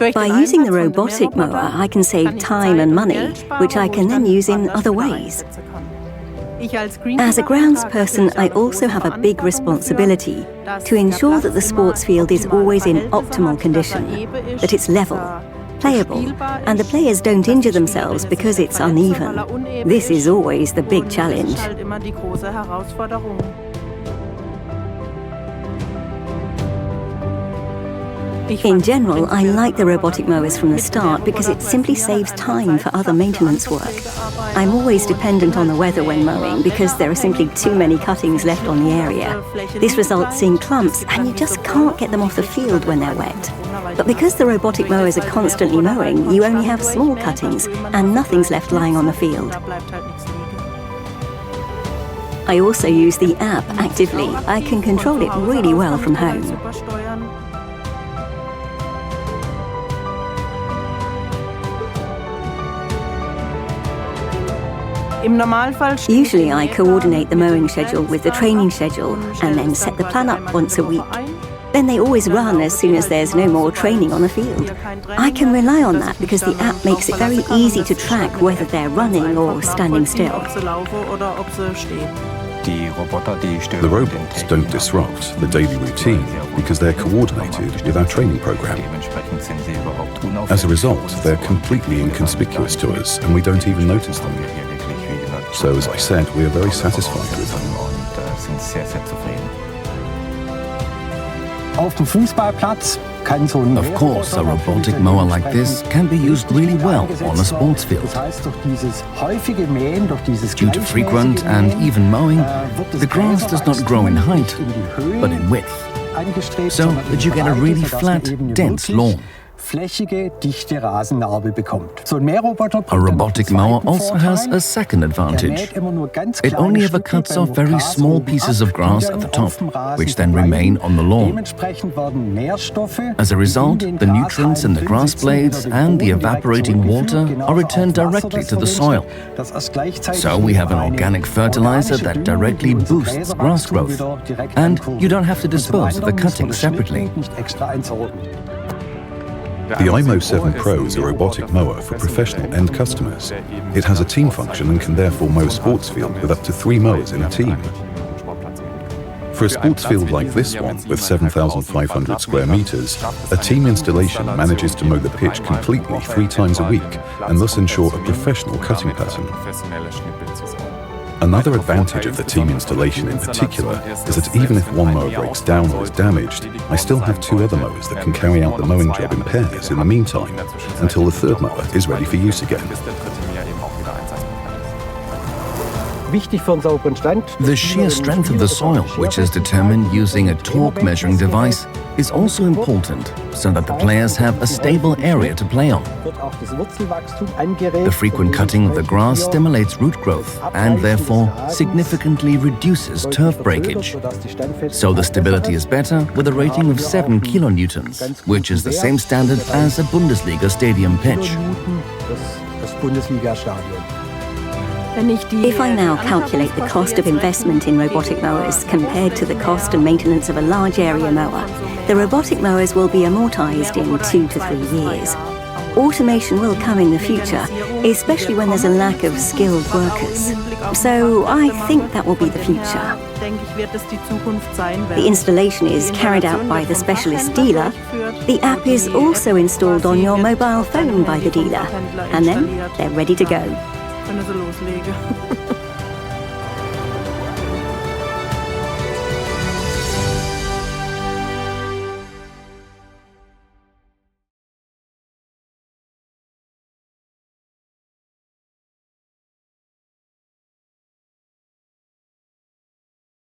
By using the robotic mower, I can save time and money, which I can then use in other ways. As a groundsperson, I also have a big responsibility to ensure that the sports field is always in optimal condition, that it's level, playable, and the players don't injure themselves because it's uneven. This is always the big challenge. In general, I like the robotic mowers from the start because it simply saves time for other maintenance work. I'm always dependent on the weather when mowing because there are simply too many cuttings left on the area. This results in clumps and you just can't get them off the field when they're wet. But because the robotic mowers are constantly mowing, you only have small cuttings and nothing's left lying on the field. I also use the app actively. I can control it really well from home. Usually I coordinate the mowing schedule with the training schedule and then set the plan up once a week. Then they always run as soon as there's no more training on the field. I can rely on that because the app makes it very easy to track whether they're running or standing still. The robots don't disrupt the daily routine because they're coordinated with our training program. As a result, they're completely inconspicuous to us and we don't even notice them. So, as I said, we are very satisfied with them. Of course, a robotic mower like this can be used really well on a sports field. Due to frequent and even mowing, the grass does not grow in height, but in width, so that you get a really flat, dense lawn. A robotic mower also has a second advantage. It only ever cuts off very small pieces of grass at the top, which then remain on the lawn. As a result, the nutrients in the grass blades and the evaporating water are returned directly to the soil. So we have an organic fertilizer that directly boosts grass growth, and you don't have to dispose of the cuttings separately. The iMOW 7 Pro is a robotic mower for professional end customers. It has a team function and can therefore mow a sports field with up to 3 mowers in a team. For a sports field like this one, with 7,500 square meters, a team installation manages to mow the pitch completely 3 times a week and thus ensure a professional cutting pattern. Another advantage of the team installation in particular is that even if one mower breaks down or is damaged, I still have 2 other mowers that can carry out the mowing job in pairs in the meantime, until the 3rd mower is ready for use again. The sheer strength of the soil, which is determined using a torque measuring device, is also important so that the players have a stable area to play on. The frequent cutting of the grass stimulates root growth and therefore significantly reduces turf breakage. So the stability is better with a rating of 7 kilonewtons, which is the same standard as a Bundesliga stadium pitch. If I now calculate the cost of investment in robotic mowers compared to the cost and maintenance of a large area mower, the robotic mowers will be amortized in 2 to 3 years. Automation will come in the future, especially when there's a lack of skilled workers. So I think that will be the future. The installation is carried out by the specialist dealer. The app is also installed on your mobile phone by the dealer, and then they're ready to go. Wenn du so loslege.